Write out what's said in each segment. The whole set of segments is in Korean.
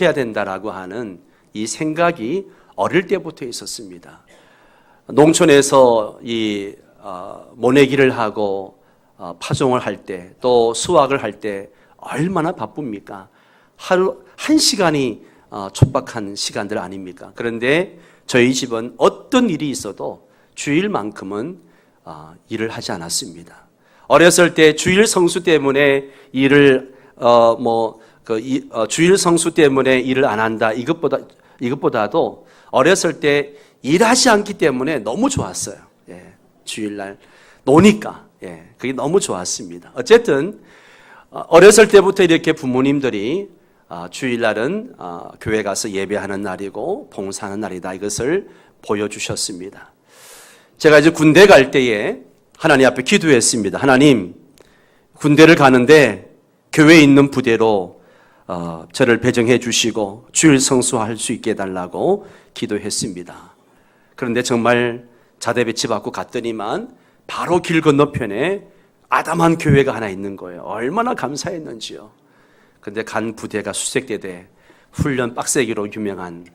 지켜야 된다라고 하는 이 생각이 어릴 때부터 있었습니다. 농촌에서 이 모내기를 하고 파종을 할 때, 또 수확을 할 때 얼마나 바쁩니까? 하루 1시간이 촉박한 시간들 아닙니까? 그런데 저희 집은 어떤 일이 있어도 주일만큼은 일을 하지 않았습니다. 어렸을 때 주일 성수 때문에 일을 주일 성수 때문에 일을 안 한다, 이것보다도 어렸을 때 일하지 않기 때문에 너무 좋았어요. 예, 주일날 노니까, 예, 그게 너무 좋았습니다. 어쨌든 어렸을 때부터 이렇게 부모님들이 주일날은 교회 가서 예배하는 날이고 봉사하는 날이다, 이것을 보여주셨습니다. 제가 이제 군대 갈 때에 하나님 앞에 기도했습니다. 하나님, 군대를 가는데 교회에 있는 부대로 저를 배정해 주시고 주일 성수할 수 있게 해달라고 기도했습니다. 그런데 정말 자대 배치받고 갔더니만 바로 길 건너편에 아담한 교회가 하나 있는 거예요. 얼마나 감사했는지요. 근데 간 부대가 수색대대 훈련 빡세기로 유명한,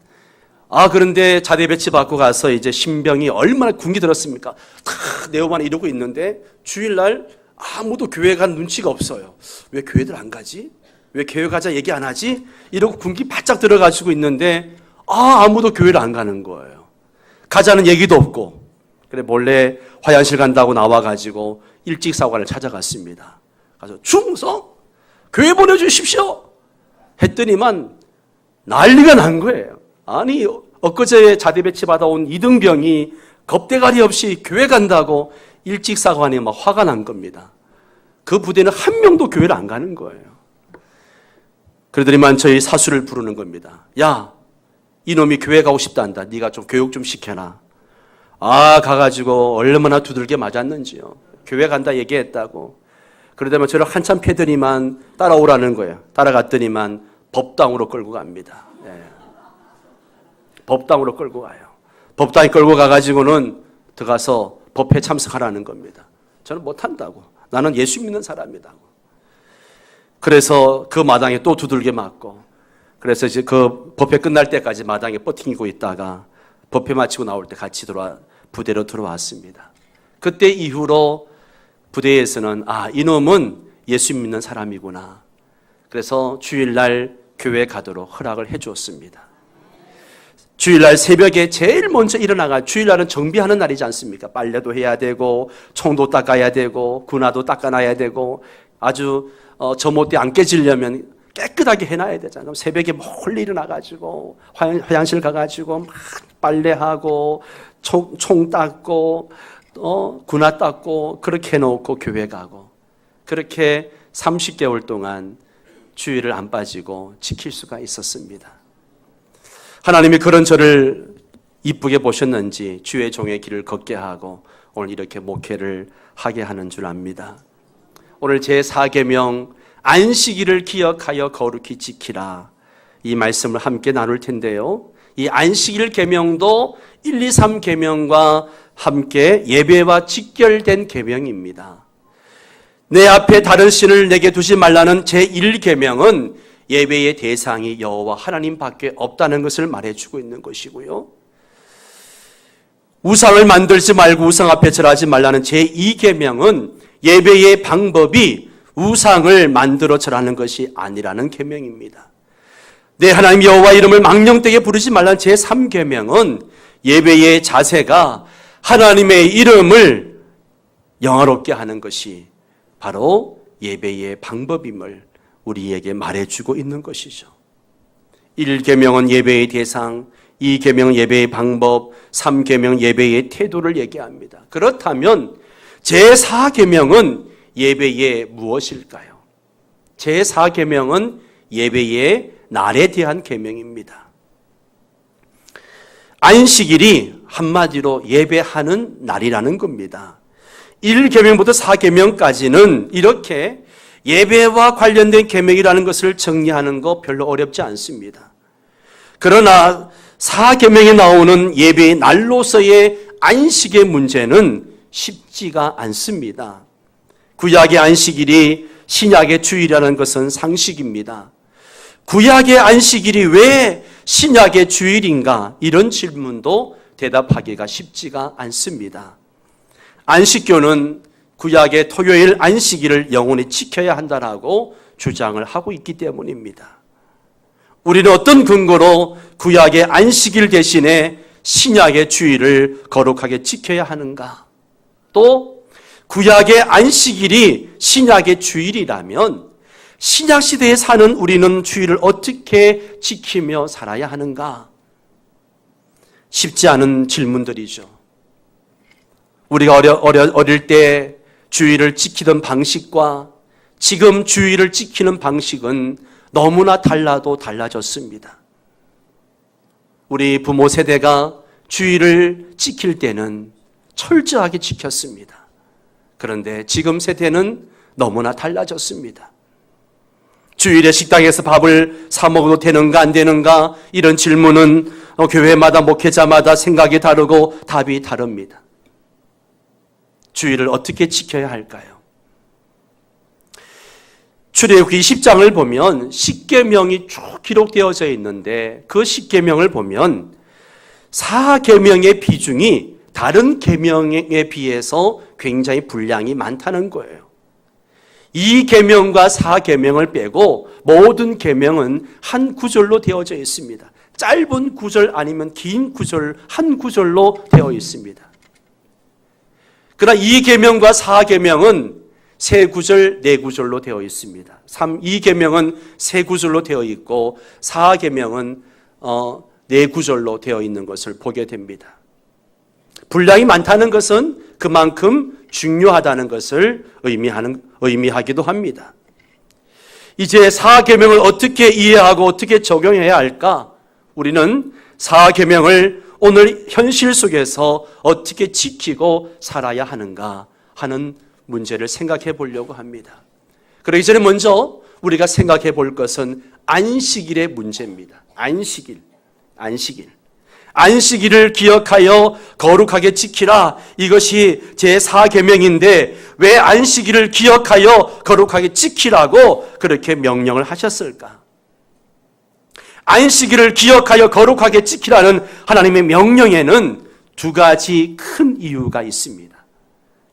그런데 자대 배치받고 가서 이제 신병이 얼마나 군기 들었습니까? 다 내오만 이러고 있는데 주일날 아무도 교회 간 눈치가 없어요. 왜 교회들 안 가지? 왜 교회 가자 얘기 안 하지? 이러고 군기 바짝 들어가지고 있는데 아무도 교회를 안 가는 거예요. 가자는 얘기도 없고. 그래 몰래 화장실 간다고 나와가지고 일찍 사관을 찾아갔습니다. 가서 충성! 교회 보내주십시오! 했더니만 난리가 난 거예요. 아니 엊그제 자대 배치 받아온 이등병이 겁대가리 없이 교회 간다고 일찍 사관에 막 화가 난 겁니다. 그 부대는 한 명도 교회를 안 가는 거예요. 그러더니만 저희 사수를 부르는 겁니다. 야, 이놈이 교회 가고 싶다 한다. 네가 좀 교육 좀 시켜라. 가가지고 얼마나 두들겨 맞았는지요. 교회 간다 얘기했다고. 그러더니만 저를 한참 패더니만 따라오라는 거예요. 따라갔더니만 법당으로 끌고 갑니다. 예. 법당으로 끌고 가요. 법당에 끌고 가가지고는 들어가서 법회 참석하라는 겁니다. 저는 못한다고. 나는 예수 믿는 사람이라고. 그래서 그 마당에 또 두들겨 맞고, 그래서 이제 그 법회 끝날 때까지 마당에 버티고 있다가 법회 마치고 나올 때 같이 부대로 들어왔습니다. 그때 이후로 부대에서는 이놈은 예수 믿는 사람이구나. 그래서 주일날 교회 가도록 허락을 해 주었습니다. 주일날 새벽에 제일 먼저 일어나가, 주일날은 정비하는 날이지 않습니까? 빨래도 해야 되고 총도 닦아야 되고 군화도 닦아놔야 되고 아주 젖못대 안 깨지려면 깨끗하게 해놔야 되잖아요. 그럼 새벽에 몰래 일어나가지고 화장실 가가지고 막 빨래하고 총 닦고 군화 닦고 그렇게 해놓고 교회 가고, 그렇게 30개월 동안 주일을 안 빠지고 지킬 수가 있었습니다. 하나님이 그런 저를 이쁘게 보셨는지 주의 종의 길을 걷게 하고 오늘 이렇게 목회를 하게 하는 줄 압니다. 오늘 제4계명 안식일을 기억하여 거룩히 지키라, 이 말씀을 함께 나눌 텐데요. 이 안식일 계명도 1, 2, 3 계명과 함께 예배와 직결된 계명입니다. 내 앞에 다른 신을 내게 두지 말라는 제1계명은 예배의 대상이 여호와 하나님밖에 없다는 것을 말해주고 있는 것이고요. 우상을 만들지 말고 우상 앞에 절하지 말라는 제2계명은 예배의 방법이 우상을 만들어 절하는 것이 아니라는 계명입니다. 내 하나님 여호와 이름을 망령되게 부르지 말라는 제3계명은 예배의 자세가 하나님의 이름을 영화롭게 하는 것이 바로 예배의 방법임을 우리에게 말해주고 있는 것이죠. 1계명은 예배의 대상, 2계명은 예배의 방법, 3계명은 예배의 태도를 얘기합니다. 그렇다면 제4계명은 예배의 무엇일까요? 제4계명은 예배의 날에 대한 계명입니다. 안식일이 한마디로 예배하는 날이라는 겁니다. 1계명부터 4계명까지는 이렇게 예배와 관련된 계명이라는 것을 정리하는 거 별로 어렵지 않습니다. 그러나 4계명에 나오는 예배의 날로서의 안식의 문제는 쉽지가 않습니다. 구약의 안식일이 신약의 주일이라는 것은 상식입니다. 구약의 안식일이 왜 신약의 주일인가? 이런 질문도 대답하기가 쉽지가 않습니다. 안식교는 구약의 토요일 안식일을 영원히 지켜야 한다라고 주장을 하고 있기 때문입니다. 우리는 어떤 근거로 구약의 안식일 대신에 신약의 주일을 거룩하게 지켜야 하는가? 또 구약의 안식일이 신약의 주일이라면 신약 시대에 사는 우리는 주일을 어떻게 지키며 살아야 하는가? 쉽지 않은 질문들이죠. 우리가 어릴 때 주일을 지키던 방식과 지금 주일을 지키는 방식은 너무나 달라도 달라졌습니다. 우리 부모 세대가 주일을 지킬 때는 철저하게 지켰습니다. 그런데 지금 세대는 너무나 달라졌습니다. 주일에 식당에서 밥을 사 먹어도 되는가 안 되는가 이런 질문은 교회마다 목회자마다 생각이 다르고 답이 다릅니다. 주일을 어떻게 지켜야 할까요? 출애굽기 10장을 보면 10계명이 쭉 기록되어져 있는데 그 10계명을 보면 4계명의 비중이 다른 계명에 비해서 굉장히 분량이 많다는 거예요. 2계명과 4계명을 빼고 모든 계명은 한 구절로 되어져 있습니다. 짧은 구절 아니면 긴 구절, 한 구절로 되어 있습니다. 그러나 2계명과 4계명은 3구절, 4구절로 되어 있습니다. 2계명은 3구절로 되어 있고 4계명은 4구절로 되어 있는 것을 보게 됩니다. 분량이 많다는 것은 그만큼 중요하다는 것을 의미하기도 합니다. 이제 4계명을 어떻게 이해하고 어떻게 적용해야 할까? 우리는 4계명을 오늘 현실 속에서 어떻게 지키고 살아야 하는가 하는 문제를 생각해 보려고 합니다. 그러기 전에 먼저 우리가 생각해 볼 것은 안식일의 문제입니다. 안식일을 기억하여 거룩하게 지키라. 이것이 제4계명인데 왜 안식일을 기억하여 거룩하게 지키라고 그렇게 명령을 하셨을까? 안식일을 기억하여 거룩하게 지키라는 하나님의 명령에는 2가지 큰 이유가 있습니다.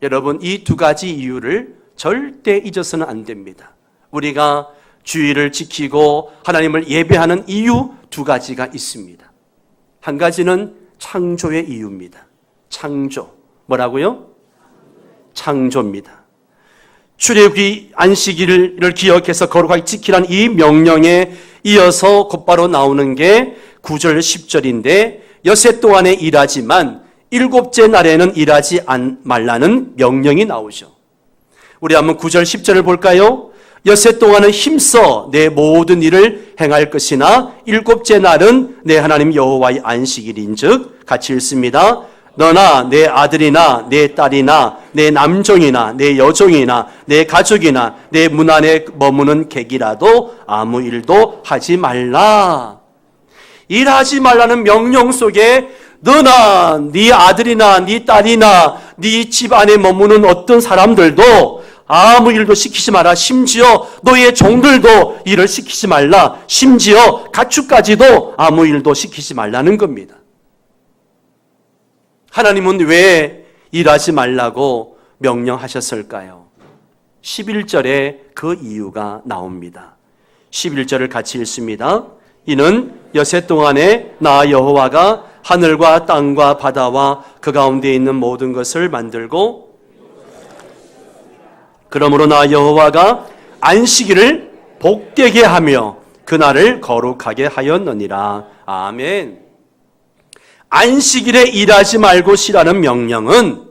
여러분, 이 2가지 이유를 절대 잊어서는 안 됩니다. 우리가 주일을 지키고 하나님을 예배하는 이유 2가지가 있습니다. 한 가지는 창조의 이유입니다. 창조. 뭐라고요? 창조입니다. 출애굽기 안식일을 기억해서 거룩하게 지키라는 이 명령에 이어서 곧바로 나오는 게 9절 10절인데 여세 동안에 일하지만 7째 날에는 일하지 말라는 명령이 나오죠. 우리 한번 9절 10절을 볼까요? 여세 동안은 힘써 내 모든 일을 행할 것이나 7째 날은 내 하나님 여호와의 안식일인즉 같이 읽습니다. 너나 내 아들이나 내 딸이나 내 남종이나 내 여종이나 내 가족이나 내 문 안에 머무는 객이라도 아무 일도 하지 말라. 일하지 말라는 명령 속에 너나 네 아들이나 네 딸이나 네 집 안에 머무는 어떤 사람들도 아무 일도 시키지 마라. 심지어 너의 종들도 일을 시키지 말라. 심지어 가축까지도 아무 일도 시키지 말라는 겁니다. 하나님은 왜 일하지 말라고 명령하셨을까요? 11절에 그 이유가 나옵니다. 11절을 같이 읽습니다. 이는 여세 동안에 나 여호와가 하늘과 땅과 바다와 그 가운데 있는 모든 것을 만들고 그러므로 나 여호와가 안식일을 복되게 하며 그날을 거룩하게 하였느니라. 아멘. 안식일에 일하지 말고 쉬라는 명령은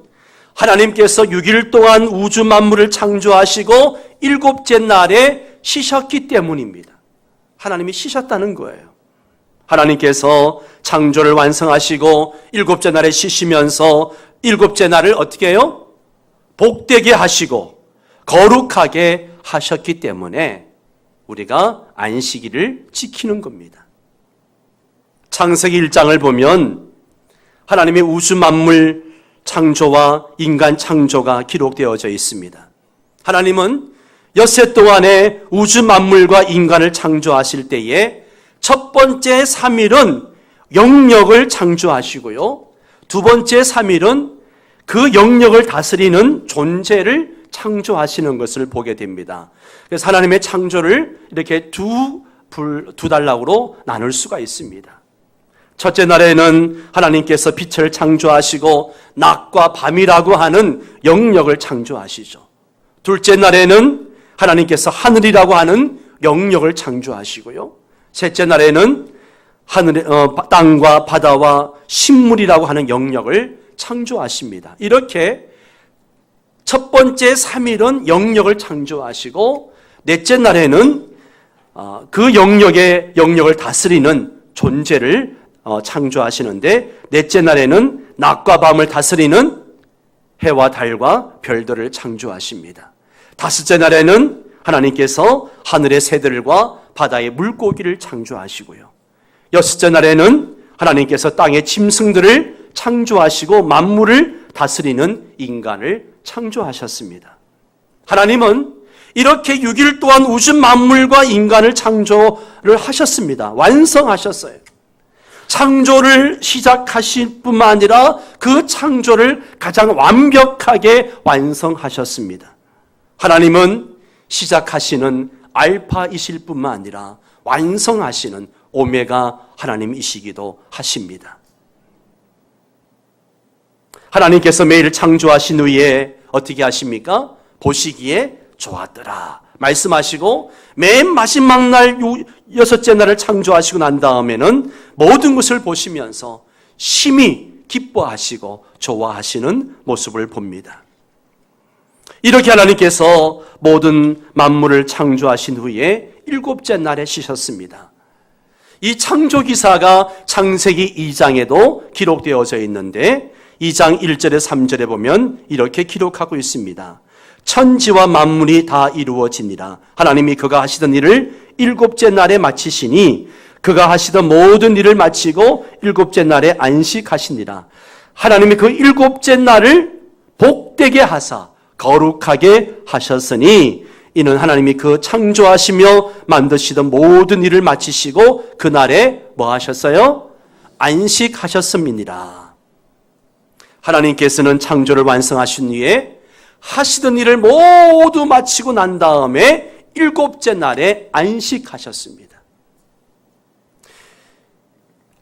하나님께서 6일 동안 우주 만물을 창조하시고 7째 날에 쉬셨기 때문입니다. 하나님이 쉬셨다는 거예요. 하나님께서 창조를 완성하시고 7째 날에 쉬시면서 7째 날을 어떻게 해요? 복되게 하시고 거룩하게 하셨기 때문에 우리가 안식일을 지키는 겁니다. 창세기 1장을 보면 하나님의 우주 만물 창조와 인간 창조가 기록되어져 있습니다. 하나님은 엿새 동안에 우주 만물과 인간을 창조하실 때에 첫 번째 3일은 영역을 창조하시고요. 두 번째 3일은 그 영역을 다스리는 존재를 창조하시는 것을 보게 됩니다. 그래서 하나님의 창조를 이렇게 두 단락으로 나눌 수가 있습니다. 첫째 날에는 하나님께서 빛을 창조하시고 낮과 밤이라고 하는 영역을 창조하시죠. 둘째 날에는 하나님께서 하늘이라고 하는 영역을 창조하시고요. 셋째 날에는 땅과 바다와 식물이라고 하는 영역을 창조하십니다. 이렇게 첫 번째 3일은 영역을 창조하시고 넷째 날에는 그 영역을 다스리는 존재를 창조하시는데 넷째 날에는 낮과 밤을 다스리는 해와 달과 별들을 창조하십니다. 다섯째 날에는 하나님께서 하늘의 새들과 바다의 물고기를 창조하시고요. 여섯째 날에는 하나님께서 땅의 짐승들을 창조하시고 만물을 다스리는 인간을 창조하셨습니다. 하나님은 이렇게 6일 동안 우주 만물과 인간을 창조를 하셨습니다. 완성하셨어요. 창조를 시작하실 뿐만 아니라 그 창조를 가장 완벽하게 완성하셨습니다. 하나님은 시작하시는 알파이실 뿐만 아니라 완성하시는 오메가 하나님이시기도 하십니다. 하나님께서 매일 창조하신 후에 어떻게 하십니까? 보시기에 좋았더라 말씀하시고 맨 마지막 날 여섯째 날을 창조하시고 난 다음에는 모든 것을 보시면서 심히 기뻐하시고 좋아하시는 모습을 봅니다. 이렇게 하나님께서 모든 만물을 창조하신 후에 일곱째 날에 쉬셨습니다. 이 창조기사가 창세기 2장에도 기록되어져 있는데 2장 1절에 3절에 보면 이렇게 기록하고 있습니다. 천지와 만물이 다 이루어지니라. 하나님이 그가 하시던 일을 일곱째 날에 마치시니 그가 하시던 모든 일을 마치고 일곱째 날에 안식하시니라. 하나님이 그 일곱째 날을 복되게 하사 거룩하게 하셨으니 이는 하나님이 그 창조하시며 만드시던 모든 일을 마치시고 그날에 뭐 하셨어요? 안식하셨음이니라. 하나님께서는 창조를 완성하신 후에 하시던 일을 모두 마치고 난 다음에 일곱째 날에 안식하셨습니다.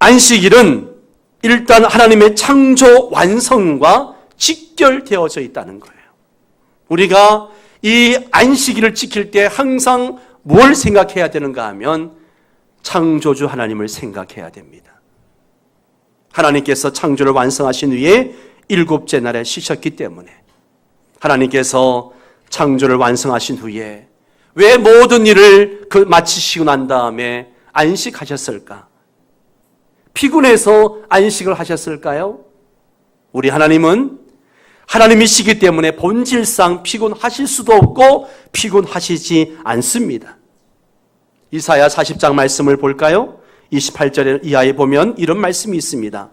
안식일은 일단 하나님의 창조 완성과 직결되어져 있다는 거예요. 우리가 이 안식일을 지킬 때 항상 뭘 생각해야 되는가 하면 창조주 하나님을 생각해야 됩니다. 하나님께서 창조를 완성하신 후에 일곱째 날에 쉬셨기 때문에 하나님께서 창조를 완성하신 후에 왜 모든 일을 마치시고 난 다음에 안식하셨을까? 피곤해서 안식을 하셨을까요? 우리 하나님은 하나님이시기 때문에 본질상 피곤하실 수도 없고 피곤하시지 않습니다. 이사야 40장 말씀을 볼까요? 28절 이하에 보면 이런 말씀이 있습니다.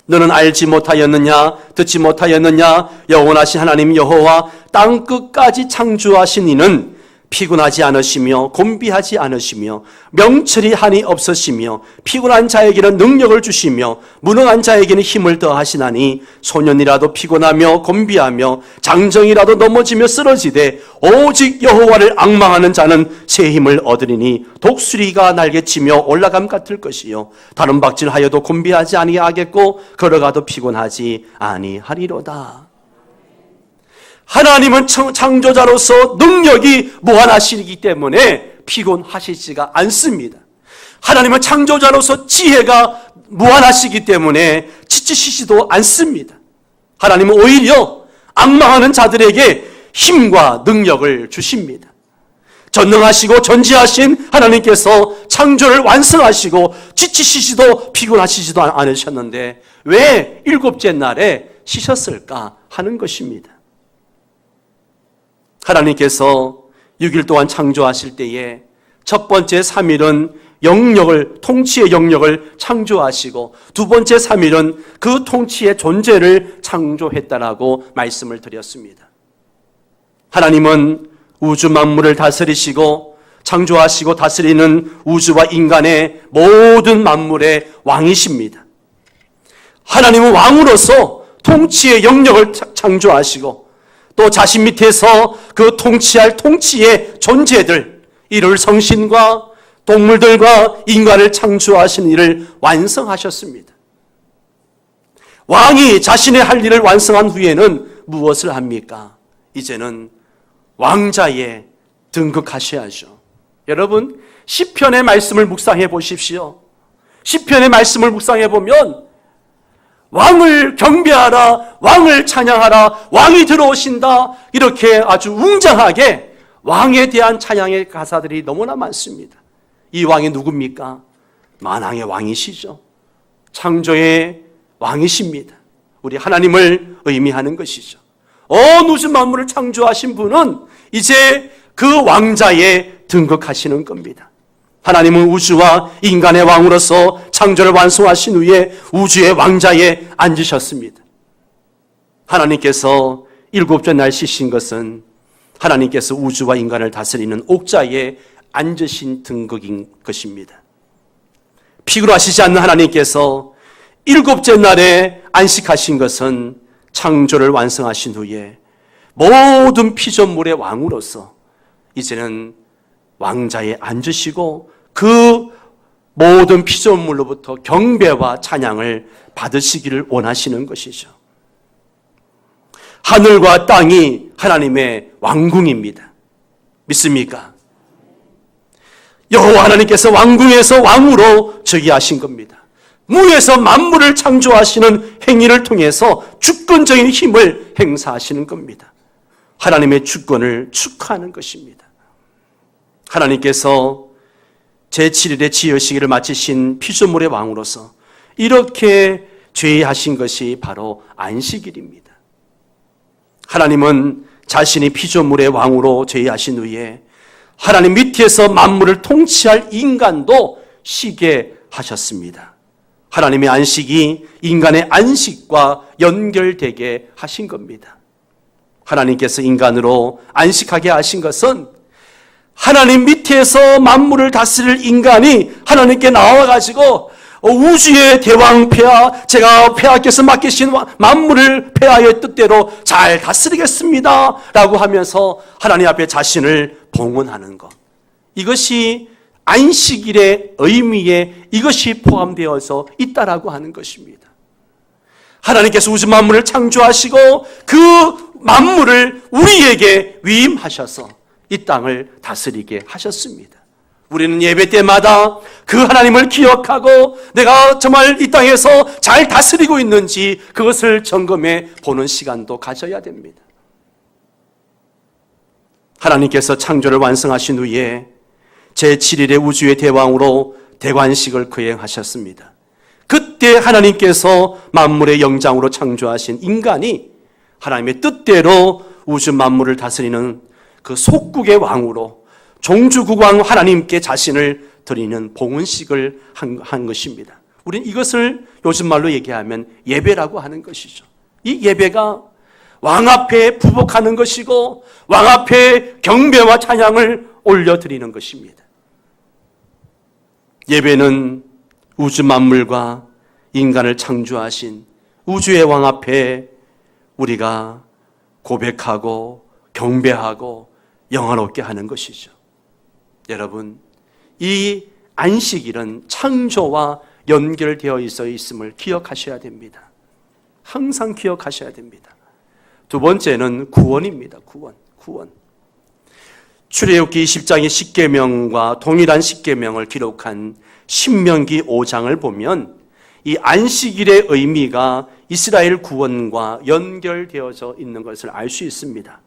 너는 알지 못하였느냐 듣지 못하였느냐 영원하신 하나님 여호와 땅 끝까지 창조하신 이는 피곤하지 않으시며 곤비하지 않으시며 명철이 한이 없으시며 피곤한 자에게는 능력을 주시며 무능한 자에게는 힘을 더하시나니 소년이라도 피곤하며 곤비하며 장정이라도 넘어지며 쓰러지되 오직 여호와를 앙망하는 자는 새 힘을 얻으리니 독수리가 날개치며 올라감 같을 것이요 다른 박질하여도 곤비하지 아니하겠고 걸어가도 피곤하지 아니하리로다. 하나님은 창조자로서 능력이 무한하시기 때문에 피곤하시지가 않습니다. 하나님은 창조자로서 지혜가 무한하시기 때문에 지치시지도 않습니다. 하나님은 오히려 앙망하는 자들에게 힘과 능력을 주십니다. 전능하시고 전지하신 하나님께서 창조를 완성하시고 지치시지도 피곤하시지도 않으셨는데 왜 일곱째 날에 쉬셨을까 하는 것입니다. 하나님께서 6일 동안 창조하실 때에 첫 번째 3일은 통치의 영역을 창조하시고 두 번째 3일은 그 통치의 존재를 창조했다라고 말씀을 드렸습니다. 하나님은 우주 만물을 다스리시고 창조하시고 다스리는 우주와 인간의 모든 만물의 왕이십니다. 하나님은 왕으로서 통치의 영역을 창조하시고 또 자신 밑에서 그 통치할 통치의 존재들, 이를 성신과 동물들과 인간을 창조하신 일을 완성하셨습니다. 왕이 자신의 할 일을 완성한 후에는 무엇을 합니까? 이제는 왕자에 등극하셔야죠. 여러분, 시편의 말씀을 묵상해 보십시오. 시편의 말씀을 묵상해 보면 왕을 경배하라, 왕을 찬양하라, 왕이 들어오신다, 이렇게 아주 웅장하게 왕에 대한 찬양의 가사들이 너무나 많습니다. 이 왕이 누굽니까? 만왕의 왕이시죠. 창조의 왕이십니다. 우리 하나님을 의미하는 것이죠. 온 우주 만물을 창조하신 분은 이제 그 왕자에 등극하시는 겁니다. 하나님은 우주와 인간의 왕으로서 창조를 완성하신 후에 우주의 왕자에 앉으셨습니다. 하나님께서 일곱째 날 쉬신 것은 하나님께서 우주와 인간을 다스리는 옥자에 앉으신 등극인 것입니다. 피곤하시지 않는 하나님께서 일곱째 날에 안식하신 것은 창조를 완성하신 후에 모든 피조물의 왕으로서 이제는 왕자에 앉으시고 그 모든 피조물로부터 경배와 찬양을 받으시기를 원하시는 것이죠. 하늘과 땅이 하나님의 왕궁입니다. 믿습니까? 여호와 하나님께서 왕궁에서 왕으로 즉위하신 겁니다. 무에서 만물을 창조하시는 행위를 통해서 주권적인 힘을 행사하시는 겁니다. 하나님의 주권을 축하하는 것입니다. 하나님께서 제7일에 지으시기를 마치신 피조물의 왕으로서 이렇게 제의하신 것이 바로 안식일입니다. 하나님은 자신이 피조물의 왕으로 제의하신 후에 하나님 밑에서 만물을 통치할 인간도 쉬게 하셨습니다. 하나님의 안식이 인간의 안식과 연결되게 하신 겁니다. 하나님께서 인간으로 안식하게 하신 것은 하나님 밑에서 만물을 다스릴 인간이 하나님께 나와가지고 우주의 대왕 폐하, 제가 폐하께서 맡기신 만물을 폐하의 뜻대로 잘 다스리겠습니다 라고 하면서 하나님 앞에 자신을 봉헌하는 것, 이것이 안식일의 의미에 이것이 포함되어서 있다라고 하는 것입니다. 하나님께서 우주 만물을 창조하시고 그 만물을 우리에게 위임하셔서 이 땅을 다스리게 하셨습니다. 우리는 예배 때마다 그 하나님을 기억하고 내가 정말 이 땅에서 잘 다스리고 있는지 그것을 점검해 보는 시간도 가져야 됩니다. 하나님께서 창조를 완성하신 후에 제7일의 우주의 대왕으로 대관식을 거행하셨습니다. 그때 하나님께서 만물의 영장으로 창조하신 인간이 하나님의 뜻대로 우주 만물을 다스리는 그 속국의 왕으로 종주국왕 하나님께 자신을 드리는 봉헌식을 한 것입니다. 우리는 이것을 요즘 말로 얘기하면 예배라고 하는 것이죠. 이 예배가 왕 앞에 부복하는 것이고 왕 앞에 경배와 찬양을 올려드리는 것입니다. 예배는 우주 만물과 인간을 창조하신 우주의 왕 앞에 우리가 고백하고 경배하고 영화롭게 하는 것이죠. 여러분, 이 안식일은 창조와 연결되어 있음을 기억하셔야 됩니다. 항상 기억하셔야 됩니다. 두 번째는 구원입니다. 구원. 출애굽기 20장의 십계명과 동일한 십계명을 기록한 신명기 5장을 보면 이 안식일의 의미가 이스라엘 구원과 연결되어져 있는 것을 알 수 있습니다.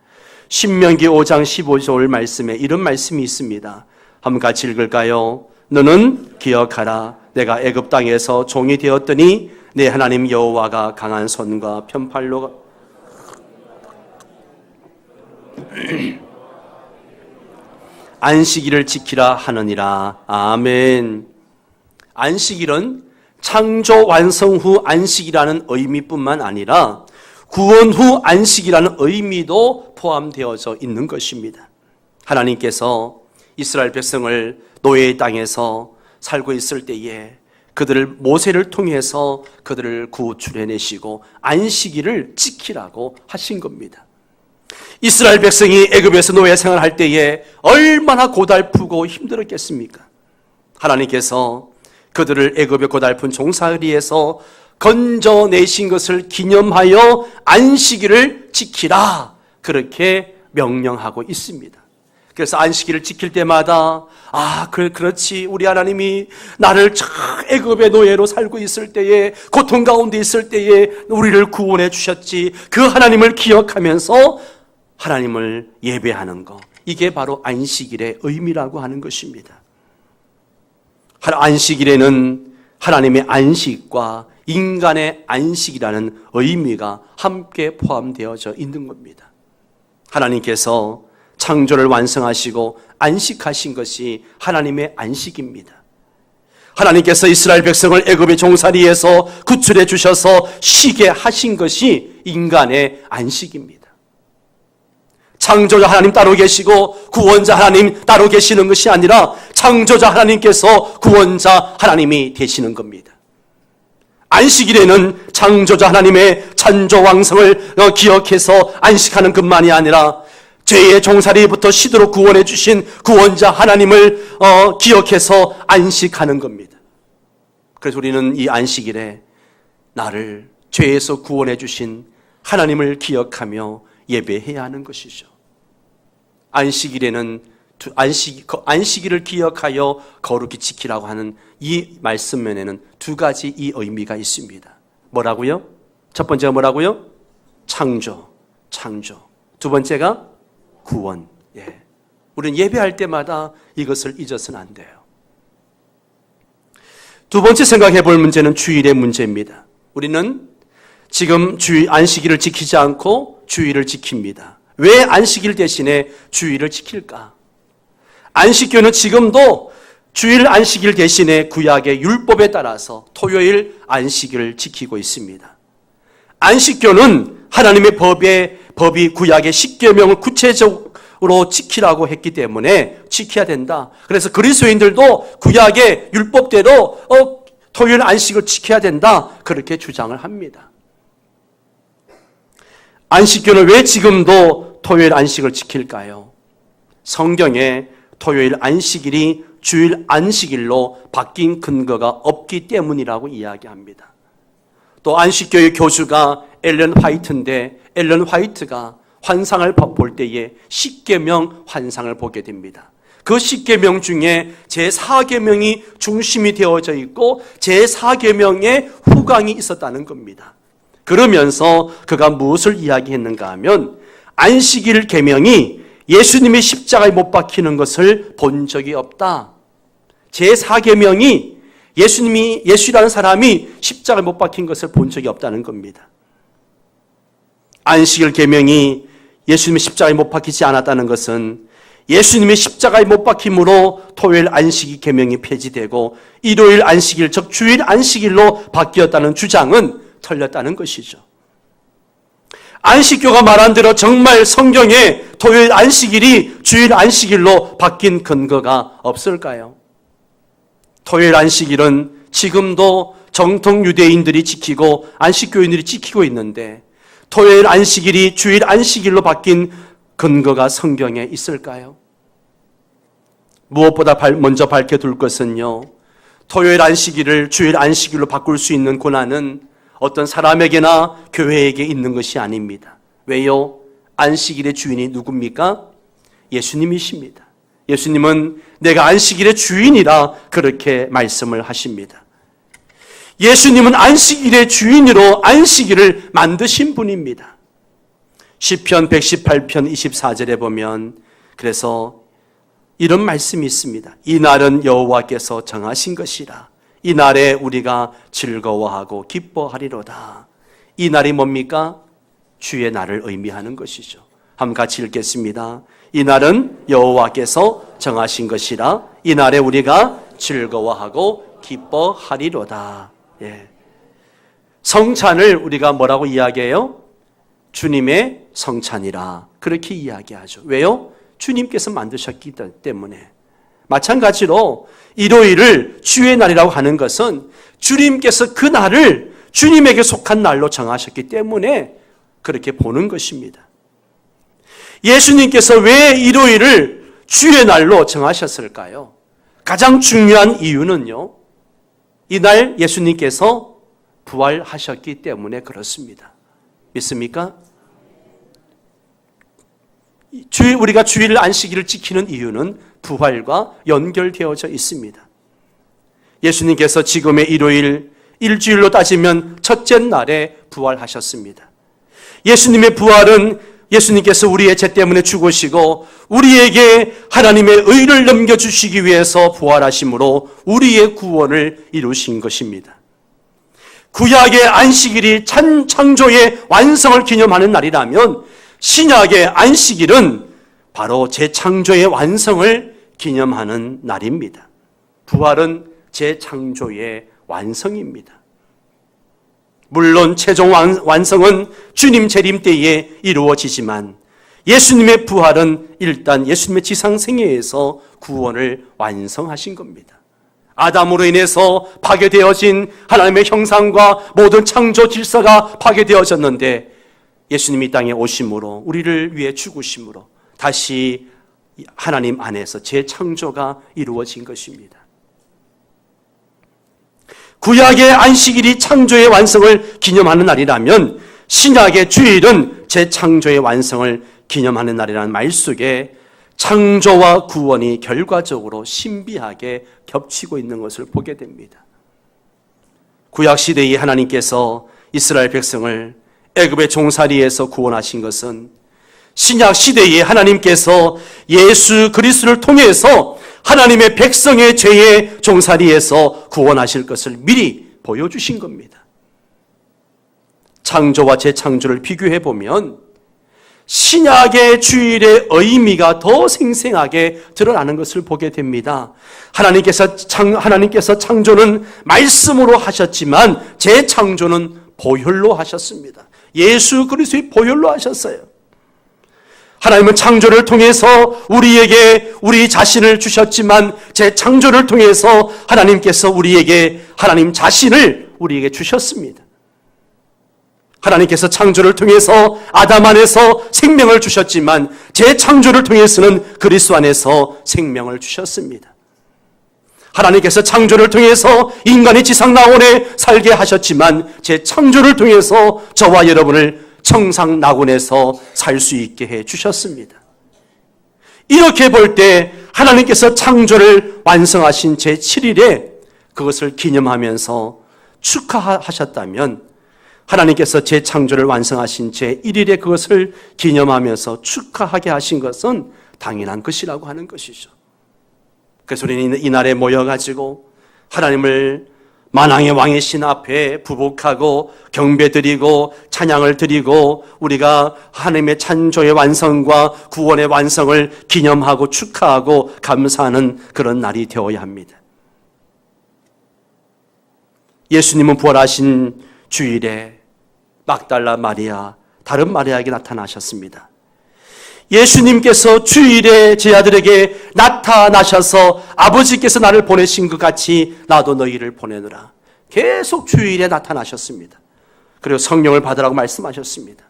신명기 5장 15절 말씀에 이런 말씀이 있습니다. 한번 같이 읽을까요? 너는 기억하라. 내가 애굽 땅에서 종이 되었더니 내 하나님 여호와가 강한 손과 편팔로 안식일을 지키라 하느니라. 아멘. 안식일은 창조 완성 후 안식이라는 의미뿐만 아니라 구원 후 안식이라는 의미도 포함되어져 있는 것입니다. 하나님께서 이스라엘 백성을 노예의 땅에서 살고 있을 때에 그들을 모세를 통해서 그들을 구출해내시고 안식일을 지키라고 하신 겁니다. 이스라엘 백성이 애굽에서 노예 생활할 때에 얼마나 고달프고 힘들었겠습니까? 하나님께서 그들을 애굽의 고달픈 종살이에서 건져내신 것을 기념하여 안식일을 지키라, 그렇게 명령하고 있습니다. 그래서 안식일을 지킬 때마다 그렇지, 우리 하나님이 나를 저 애굽의 노예로 살고 있을 때에, 고통 가운데 있을 때에 우리를 구원해 주셨지, 그 하나님을 기억하면서 하나님을 예배하는 것, 이게 바로 안식일의 의미라고 하는 것입니다. 안식일에는 하나님의 안식과 인간의 안식이라는 의미가 함께 포함되어져 있는 겁니다. 하나님께서 창조를 완성하시고 안식하신 것이 하나님의 안식입니다. 하나님께서 이스라엘 백성을 애굽의 종살이에서 구출해 주셔서 쉬게 하신 것이 인간의 안식입니다. 창조자 하나님 따로 계시고 구원자 하나님 따로 계시는 것이 아니라 창조자 하나님께서 구원자 하나님이 되시는 겁니다. 안식일에는 창조자 하나님의 찬조왕성을 기억해서 안식하는 것만이 아니라 죄의 종살이부터 시도록 구원해 주신 구원자 하나님을 기억해서 안식하는 겁니다. 그래서 우리는 이 안식일에 나를 죄에서 구원해 주신 하나님을 기억하며 예배해야 하는 것이죠. 안식일에는 안식일을 기억하여 거룩히 지키라고 하는 이 말씀면에는 두 가지 이 의미가 있습니다. 뭐라고요? 첫 번째가 뭐라고요? 창조. 두 번째가 구원. 우리는 예배할 때마다 이것을 잊어서는 안 돼요. 두 번째 생각해 볼 문제는 주일의 문제입니다. 우리는 지금 안식일을 지키지 않고 주일을 지킵니다. 왜 안식일 대신에 주일을 지킬까? 안식교는 지금도 주일 안식일 대신에 구약의 율법에 따라서 토요일 안식일을 지키고 있습니다. 안식교는 하나님의 법이 구약의 십계명을 구체적으로 지키라고 했기 때문에 지켜야 된다. 그래서 그리스도인들도 구약의 율법대로 토요일 안식을 지켜야 된다, 그렇게 주장을 합니다. 안식교는 왜 지금도 토요일 안식을 지킬까요? 성경에 토요일 안식일이 주일 안식일로 바뀐 근거가 없기 때문이라고 이야기합니다. 또 안식교의 교주가 엘런 화이트인데, 엘런 화이트가 환상을 볼 때에 십계명 환상을 보게 됩니다. 그 십계명 중에 제4계명이 중심이 되어져 있고 제4계명에 후광이 있었다는 겁니다. 그러면서 그가 무엇을 이야기했는가 하면, 안식일 계명이 예수님이 십자가에 못 박히는 것을 본 적이 없다. 제4계명이 예수라는 사람이 십자가에 못 박힌 것을 본 적이 없다는 겁니다. 안식일 계명이 예수님이 십자가에 못 박히지 않았다는 것은 예수님이 십자가에 못 박힘으로 토요일 안식일 계명이 폐지되고 일요일 안식일, 즉 주일 안식일로 바뀌었다는 주장은 틀렸다는 것이죠. 안식교가 말한 대로 정말 성경에 토요일 안식일이 주일 안식일로 바뀐 근거가 없을까요? 토요일 안식일은 지금도 정통 유대인들이 지키고 안식교인들이 지키고 있는데, 토요일 안식일이 주일 안식일로 바뀐 근거가 성경에 있을까요? 무엇보다 먼저 밝혀둘 것은요, 토요일 안식일을 주일 안식일로 바꿀 수 있는 권한은 어떤 사람에게나 교회에게 있는 것이 아닙니다. 왜요? 안식일의 주인이 누굽니까? 예수님이십니다. 예수님은 내가 안식일의 주인이라 그렇게 말씀을 하십니다. 예수님은 안식일의 주인으로 안식일을 만드신 분입니다. 시편 118편 24절에 보면 그래서 이런 말씀이 있습니다. 이 날은 여호와께서 정하신 것이라. 이 날에 우리가 즐거워하고 기뻐하리로다. 이 날이 뭡니까? 주의 날을 의미하는 것이죠. 한번 같이 읽겠습니다. 이 날은 여호와께서 정하신 것이라. 이 날에 우리가 즐거워하고 기뻐하리로다. 성찬을 우리가 뭐라고 이야기해요? 주님의 성찬이라 그렇게 이야기하죠. 왜요? 주님께서 만드셨기 때문에, 마찬가지로 일요일을 주의 날이라고 하는 것은 주님께서 그 날을 주님에게 속한 날로 정하셨기 때문에 그렇게 보는 것입니다. 예수님께서 왜 일요일을 주의 날로 정하셨을까요? 가장 중요한 이유는요, 이날 예수님께서 부활하셨기 때문에 그렇습니다. 믿습니까? 우리가 주일 안식일을 지키는 이유는 부활과 연결되어져 있습니다. 예수님께서 지금의 일요일, 일주일로 따지면 첫째 날에 부활하셨습니다. 예수님의 부활은 예수님께서 우리의 죄 때문에 죽으시고 우리에게 하나님의 의를 넘겨주시기 위해서 부활하심으로 우리의 구원을 이루신 것입니다. 구약의 안식일이 창조의 완성을 기념하는 날이라면 신약의 안식일은 바로 재창조의 완성을 기념하는 날입니다. 부활은 재창조의 완성입니다. 물론 최종 완성은 주님 재림 때에 이루어지지만 예수님의 부활은 일단 예수님의 지상생애에서 구원을 완성하신 겁니다. 아담으로 인해서 파괴되어진 하나님의 형상과 모든 창조 질서가 파괴되어졌는데 예수님이 땅에 오심으로, 우리를 위해 죽으심으로 다시 하나님 안에서 재창조가 이루어진 것입니다. 구약의 안식일이 창조의 완성을 기념하는 날이라면 신약의 주일은 재창조의 완성을 기념하는 날이라는 말 속에 창조와 구원이 결과적으로 신비하게 겹치고 있는 것을 보게 됩니다. 구약 시대에 하나님께서 이스라엘 백성을 애굽의 종살이에서 구원하신 것은 신약 시대에 하나님께서 예수 그리스도를 통해서 하나님의 백성의 죄의 종살이에서 구원하실 것을 미리 보여주신 겁니다. 창조와 재창조를 비교해 보면 신약의 주일의 의미가 더 생생하게 드러나는 것을 보게 됩니다. 하나님께서 창조는 말씀으로 하셨지만 재창조는 보혈로 하셨습니다. 예수 그리스도의 보혈로 하셨어요. 하나님은 창조를 통해서 우리에게 우리 자신을 주셨지만 재창조를 통해서 하나님께서 우리에게 하나님 자신을 우리에게 주셨습니다. 하나님께서 창조를 통해서 아담 안에서 생명을 주셨지만 재창조를 통해서는 그리스도 안에서 생명을 주셨습니다. 하나님께서 창조를 통해서 인간이 지상 낙원에 살게 하셨지만 재창조를 통해서 저와 여러분을 청상 낙원에서 살 수 있게 해 주셨습니다. 이렇게 볼 때 하나님께서 창조를 완성하신 제7일에 그것을 기념하면서 축하하셨다면 하나님께서 재창조를 완성하신 제1일에 그것을 기념하면서 축하하게 하신 것은 당연한 것이라고 하는 것이죠. 그래서 우리는 이날에 모여가지고 하나님을 만왕의 왕의 신 앞에 부복하고 경배드리고 찬양을 드리고 우리가 하나님의 창조의 완성과 구원의 완성을 기념하고 축하하고 감사하는 그런 날이 되어야 합니다. 예수님은 부활하신 주일에 막달라 마리아, 다른 마리아에게 나타나셨습니다. 예수님께서 주일에 제 아들에게 나타나셔서 아버지께서 나를 보내신 것 같이 나도 너희를 보내노라. 계속 주일에 나타나셨습니다. 그리고 성령을 받으라고 말씀하셨습니다.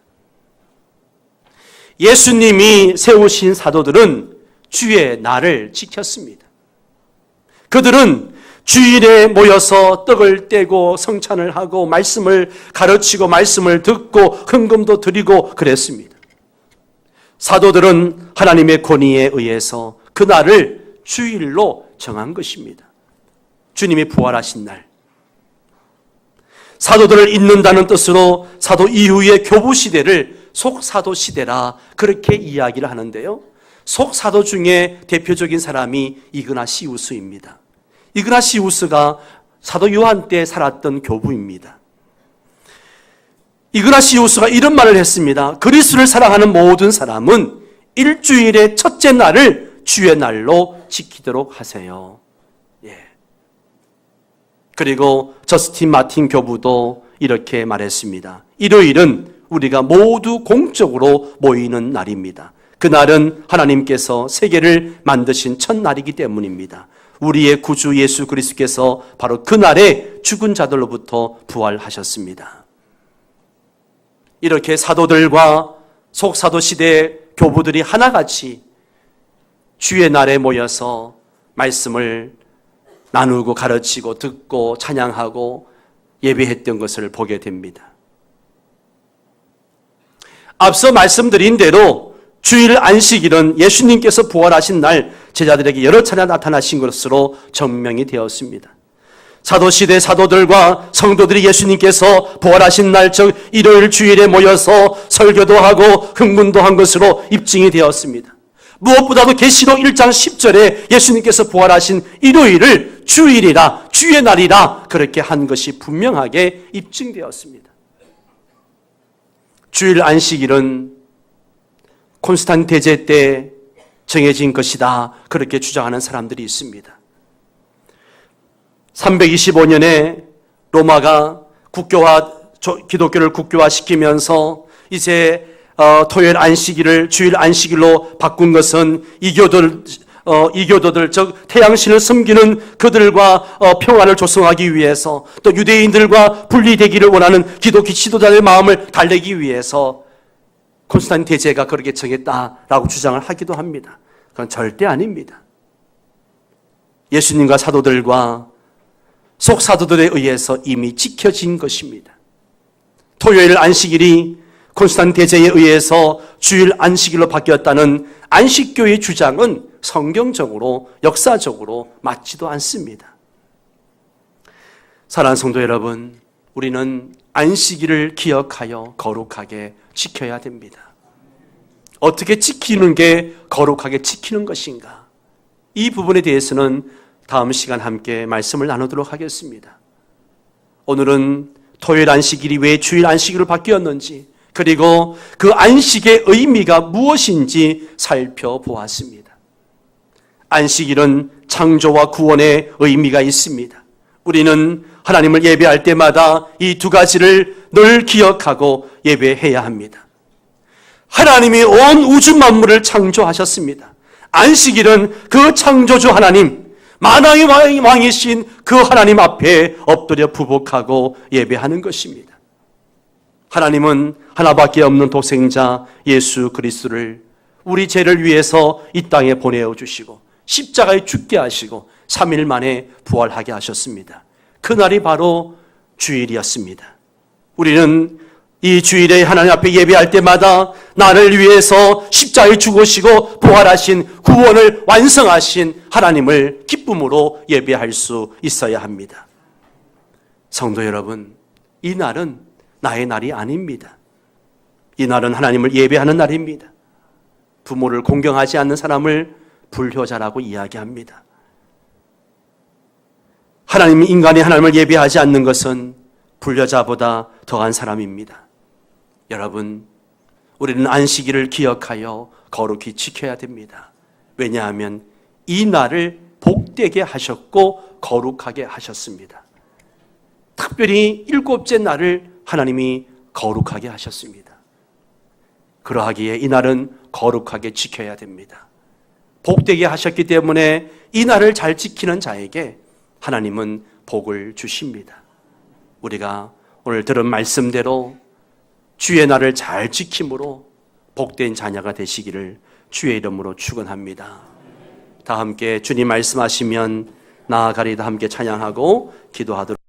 예수님이 세우신 사도들은 주의 날을 지켰습니다. 그들은 주일에 모여서 떡을 떼고 성찬을 하고 말씀을 가르치고 말씀을 듣고 헌금도 드리고 그랬습니다. 사도들은 하나님의 권위에 의해서 그날을 주일로 정한 것입니다. 주님이 부활하신 날. 사도들을 잇는다는 뜻으로 사도 이후의 교부 시대를 속사도 시대라 그렇게 이야기를 하는데요. 속사도 중에 대표적인 사람이 이그나시우스입니다. 이그나시우스가 사도 요한 때 살았던 교부입니다. 이그나시우스가 이런 말을 했습니다. 그리스도를 사랑하는 모든 사람은 일주일의 첫째 날을 주의 날로 지키도록 하세요. 예. 그리고 저스틴 마틴 교부도 이렇게 말했습니다. 일요일은 우리가 모두 공적으로 모이는 날입니다. 그날은 하나님께서 세계를 만드신 첫날이기 때문입니다. 우리의 구주 예수 그리스도께서 바로 그날에 죽은 자들로부터 부활하셨습니다. 이렇게 사도들과 속사도 시대 교부들이 하나같이 주의 날에 모여서 말씀을 나누고 가르치고 듣고 찬양하고 예배했던 것을 보게 됩니다. 앞서 말씀드린 대로 주일 안식일은 예수님께서 부활하신 날 제자들에게 여러 차례 나타나신 것으로 증명이 되었습니다. 사도시대 사도들과 성도들이 예수님께서 부활하신 날 즉 일요일 주일에 모여서 설교도 하고 흥문도 한 것으로 입증이 되었습니다. 무엇보다도 계시록 1장 10절에 예수님께서 부활하신 일요일을 주일이라 주의 날이라 그렇게 한 것이 분명하게 입증되었습니다. 주일 안식일은 콘스탄 대제 때 정해진 것이다 그렇게 주장하는 사람들이 있습니다. 325년에 로마가 기독교를 국교화시키면서 이제 토요일 안식일을 주일 안식일로 바꾼 것은 이교도들 즉 태양신을 섬기는 그들과 평화를 조성하기 위해서 또 유대인들과 분리되기를 원하는 기독교 지도자의 마음을 달래기 위해서 콘스탄 대제가 그렇게 정했다라고 주장을 하기도 합니다. 그건 절대 아닙니다. 예수님과 사도들과 속사도들에 의해서 이미 지켜진 것입니다. 토요일 안식일이 콘스탄 대제에 의해서 주일 안식일로 바뀌었다는 안식교의 주장은 성경적으로 역사적으로 맞지도 않습니다. 사랑하는 성도 여러분, 우리는 안식일을 기억하여 거룩하게 지켜야 됩니다. 어떻게 지키는 게 거룩하게 지키는 것인가? 이 부분에 대해서는 다음 시간 함께 말씀을 나누도록 하겠습니다. 오늘은 토요일 안식일이 왜 주일 안식일로 바뀌었는지 그리고 그 안식의 의미가 무엇인지 살펴보았습니다. 안식일은 창조와 구원의 의미가 있습니다. 우리는 하나님을 예배할 때마다 이 두 가지를 늘 기억하고 예배해야 합니다. 하나님이 온 우주 만물을 창조하셨습니다. 안식일은 그 창조주 하나님, 만왕의 왕이신 그 하나님 앞에 엎드려 부복하고 예배하는 것입니다. 하나님은 하나밖에 없는 독생자 예수 그리스도를 우리 죄를 위해서 이 땅에 보내주시고 십자가에 죽게 하시고 3일 만에 부활하게 하셨습니다. 그날이 바로 주일이었습니다. 우리는 이 주일에 하나님 앞에 예배할 때마다 나를 위해서 십자가에 죽으시고 부활하신 구원을 완성하신 하나님을 기쁨으로 예배할 수 있어야 합니다. 성도 여러분, 이 날은 나의 날이 아닙니다. 이 날은 하나님을 예배하는 날입니다. 부모를 공경하지 않는 사람을 불효자라고 이야기합니다. 인간이 하나님을 예배하지 않는 것은 불효자보다 더한 사람입니다. 여러분, 우리는 안식일을 기억하여 거룩히 지켜야 됩니다. 왜냐하면 이 날을 복되게 하셨고 거룩하게 하셨습니다. 특별히 7째 날을 하나님이 거룩하게 하셨습니다. 그러하기에 이 날은 거룩하게 지켜야 됩니다. 복되게 하셨기 때문에 이 날을 잘 지키는 자에게 하나님은 복을 주십니다. 우리가 오늘 들은 말씀대로 주의 날을 잘 지킴으로 복된 자녀가 되시기를 주의 이름으로 축원합니다. 다 함께 주님 말씀하시면 나아가리다 함께 찬양하고 기도하도록